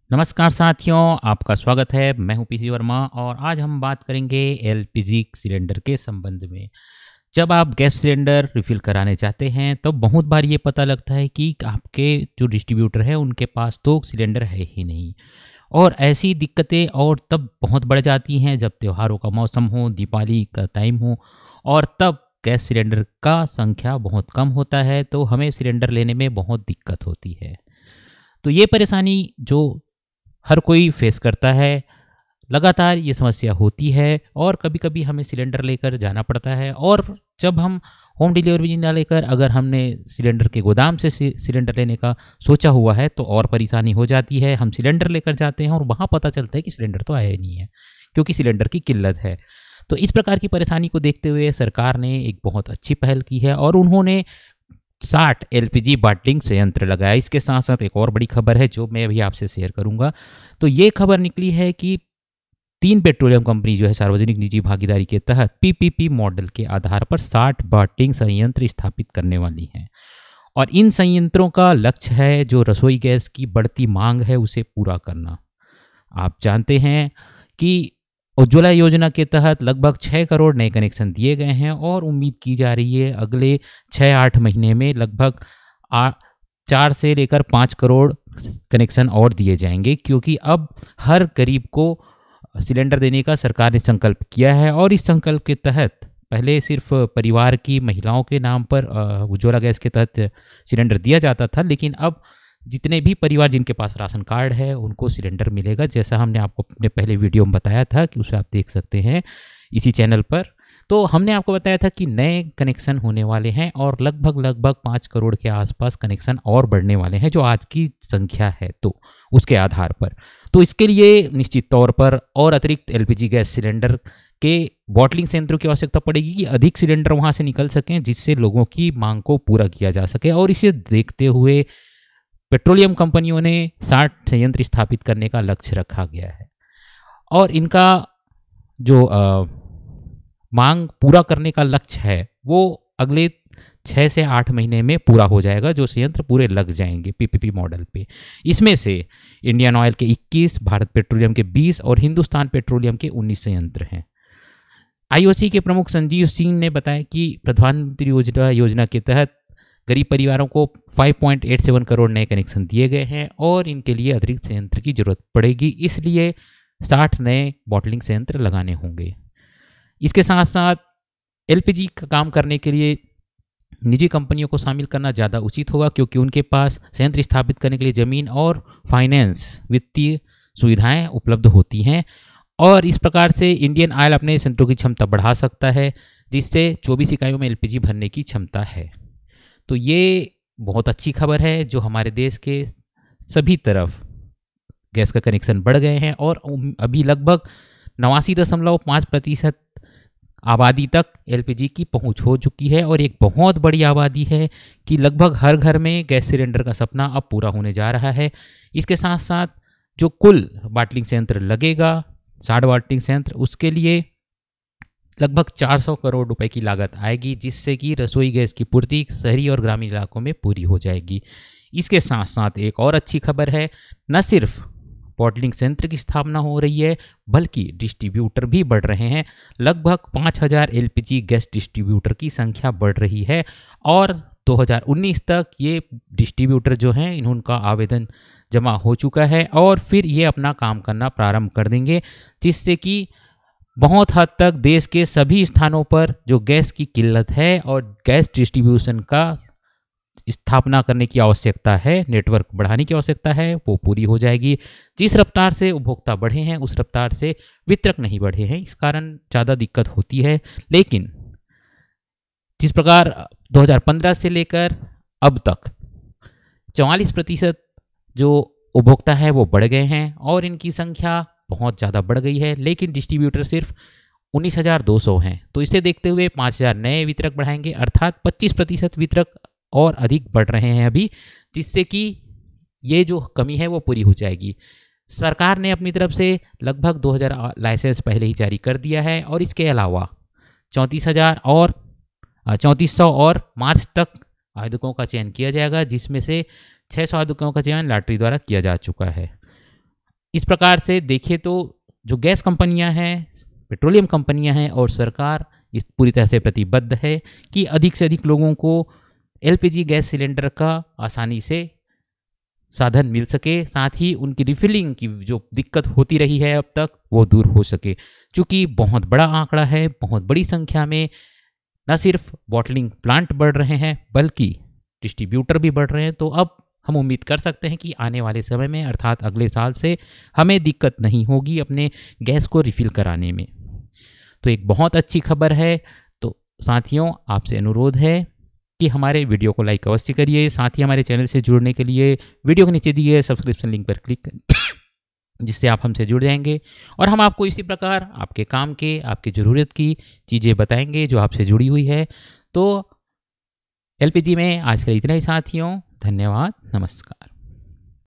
नमस्कार साथियों, आपका स्वागत है। मैं हूं पीसी वर्मा और आज हम बात करेंगे एलपीजी सिलेंडर के संबंध में। जब आप गैस सिलेंडर रिफ़िल कराने जाते हैं तो बहुत बार ये पता लगता है कि आपके जो डिस्ट्रीब्यूटर है उनके पास तो सिलेंडर है ही नहीं। और ऐसी दिक्कतें और तब बहुत बढ़ जाती हैं जब त्योहारों का मौसम हो, दीपावली का टाइम हो और तब गैस सिलेंडर का संख्या बहुत कम होता है, तो हमें सिलेंडर लेने में बहुत दिक्कत होती है। तो ये परेशानी जो हर कोई फेस करता है, लगातार ये समस्या होती है और कभी-कभी हमें सिलेंडर लेकर जाना पड़ता है। और जब हम होम डिलीवरी ना लेकर अगर हमने सिलेंडर के गोदाम से सिलेंडर लेने का सोचा हुआ है तो और परेशानी हो जाती है। हम सिलेंडर लेकर जाते हैं और वहाँ पता चलता है कि सिलेंडर तो आया ही नहीं है, क्योंकि सिलेंडर की किल्लत है। तो इस प्रकार की परेशानी को देखते हुए सरकार ने एक बहुत अच्छी पहल की है और उन्होंने 60 एलपीजी बॉटलिंग संयंत्र लगाया। इसके साथ साथ एक और बड़ी खबर है जो मैं अभी आपसे शेयर करूंगा। तो ये खबर निकली है कि 3 पेट्रोलियम कंपनी जो है सार्वजनिक निजी भागीदारी के तहत पीपीपी मॉडल के आधार पर 60 बॉटलिंग संयंत्र स्थापित करने वाली हैं। और इन संयंत्रों का लक्ष्य है जो रसोई गैस की बढ़ती मांग है उसे पूरा करना। आप जानते हैं कि उज्ज्वला योजना के तहत लगभग 6 करोड़ नए कनेक्शन दिए गए हैं और उम्मीद की जा रही है अगले 6-8 महीने में लगभग 4 से लेकर 5 करोड़ कनेक्शन और दिए जाएंगे, क्योंकि अब हर गरीब को सिलेंडर देने का सरकार ने संकल्प किया है। और इस संकल्प के तहत पहले सिर्फ परिवार की महिलाओं के नाम पर उज्ज्वला गैस के तहत सिलेंडर दिया जाता था, लेकिन अब जितने भी परिवार जिनके पास राशन कार्ड है उनको सिलेंडर मिलेगा। जैसा हमने आपको अपने पहले वीडियो में बताया था कि उसे आप देख सकते हैं इसी चैनल पर। तो हमने आपको बताया था कि नए कनेक्शन होने वाले हैं और लगभग 5 करोड़ के आसपास कनेक्शन और बढ़ने वाले हैं जो आज की संख्या है तो उसके आधार पर। तो इसके लिए निश्चित तौर पर और अतिरिक्त एलपीजी गैस सिलेंडर के बॉटलिंग संयंत्रों की आवश्यकता पड़ेगी कि अधिक सिलेंडर वहाँ से निकल सकें, जिससे लोगों की मांग को पूरा किया जा सके। और इसे देखते हुए पेट्रोलियम कंपनियों ने 60 संयंत्र स्थापित करने का लक्ष्य रखा गया है और इनका जो मांग पूरा करने का लक्ष्य है वो अगले 6 से 8 महीने में पूरा हो जाएगा, जो संयंत्र पूरे लग जाएंगे पीपीपी मॉडल पे। इसमें से इंडियन ऑयल के 21, भारत पेट्रोलियम के 20 और हिंदुस्तान पेट्रोलियम के 19 संयंत्र हैं। आईओसी के प्रमुख संजीव सिंह ने बताया कि प्रधानमंत्री उज्ज्वला योजना के तहत गरीब परिवारों को 5.87 करोड़ नए कनेक्शन दिए गए हैं और इनके लिए अतिरिक्त संयंत्र की जरूरत पड़ेगी, इसलिए 60 नए बॉटलिंग संयंत्र लगाने होंगे। इसके साथ साथ एलपीजी का काम करने के लिए निजी कंपनियों को शामिल करना ज़्यादा उचित होगा, क्योंकि उनके पास संयंत्र स्थापित करने के लिए ज़मीन और फाइनेंस वित्तीय सुविधाएं उपलब्ध होती हैं। और इस प्रकार से इंडियन ऑयल अपने संयंत्रों की क्षमता बढ़ा सकता है, जिससे 24 इकाइयों में एलपीजी भरने की क्षमता है। तो ये बहुत अच्छी खबर है जो हमारे देश के सभी तरफ गैस का कनेक्शन बढ़ गए हैं और अभी लगभग 89.5% आबादी तक एलपीजी की पहुंच हो चुकी है। और एक बहुत बड़ी आबादी है कि लगभग हर घर में गैस सिलेंडर का सपना अब पूरा होने जा रहा है। इसके साथ साथ जो कुल बॉटलिंग संयंत्र लगेगा 60 बॉटलिंग संयंत्र, उसके लिए लगभग 400 करोड़ रुपए की लागत आएगी, जिससे कि रसोई गैस की पूर्ति शहरी और ग्रामीण इलाकों में पूरी हो जाएगी। इसके साथ साथ एक और अच्छी खबर है, न सिर्फ बॉटलिंग संयंत्र की स्थापना हो रही है बल्कि डिस्ट्रीब्यूटर भी बढ़ रहे हैं। लगभग 5000 एलपीजी गैस डिस्ट्रीब्यूटर की संख्या बढ़ रही है और 2019 तक ये डिस्ट्रीब्यूटर जो हैं इनका आवेदन जमा हो चुका है और फिर ये अपना काम करना प्रारंभ कर देंगे, जिससे कि बहुत हद तक देश के सभी स्थानों पर जो गैस की किल्लत है और गैस डिस्ट्रीब्यूशन का स्थापना करने की आवश्यकता है, नेटवर्क बढ़ाने की आवश्यकता है, वो पूरी हो जाएगी। जिस रफ्तार से उपभोक्ता बढ़े हैं उस रफ्तार से वितरक नहीं बढ़े हैं, इस कारण ज़्यादा दिक्कत होती है। लेकिन जिस प्रकार 2015 से लेकर अब तक 44% जो उपभोक्ता है वो बढ़ गए हैं और इनकी संख्या बहुत ज़्यादा बढ़ गई है, लेकिन डिस्ट्रीब्यूटर सिर्फ 19,200 हैं। तो इसे देखते हुए 5,000 नए वितरक बढ़ाएंगे, अर्थात 25% वितरक और अधिक बढ़ रहे हैं अभी, जिससे कि ये जो कमी है वो पूरी हो जाएगी। सरकार ने अपनी तरफ से लगभग 2000 लाइसेंस पहले ही जारी कर दिया है और इसके अलावा 3400 और मार्च तक आवेदकों का चयन किया जाएगा, जिसमें से 600 आवेदकों का चयन लॉटरी द्वारा किया जा चुका है। इस प्रकार से देखिए तो जो गैस कंपनियां हैं, पेट्रोलियम कंपनियां हैं और सरकार इस पूरी तरह से प्रतिबद्ध है कि अधिक से अधिक लोगों को एलपीजी गैस सिलेंडर का आसानी से साधन मिल सके, साथ ही उनकी रिफिलिंग की जो दिक्कत होती रही है अब तक वो दूर हो सके। चूँकि बहुत बड़ा आंकड़ा है, बहुत बड़ी संख्या में न सिर्फ बॉटलिंग प्लांट बढ़ रहे हैं बल्कि डिस्ट्रीब्यूटर भी बढ़ रहे हैं, तो अब हम उम्मीद कर सकते हैं कि आने वाले समय में अर्थात अगले साल से हमें दिक्कत नहीं होगी अपने गैस को रिफ़िल कराने में। तो एक बहुत अच्छी खबर है। तो साथियों, आपसे अनुरोध है कि हमारे वीडियो को लाइक अवश्य करिए, साथ ही हमारे चैनल से जुड़ने के लिए वीडियो के नीचे दिए सब्सक्रिप्शन लिंक पर क्लिक करें जिससे आप हमसे जुड़ जाएंगे और हम आपको इसी प्रकार आपके काम के, आपकी ज़रूरत की चीज़ें बताएंगे जो आपसे जुड़ी हुई है। तो एलपीजी में आज के लिए इतना ही साथियों, धन्यवाद, नमस्कार।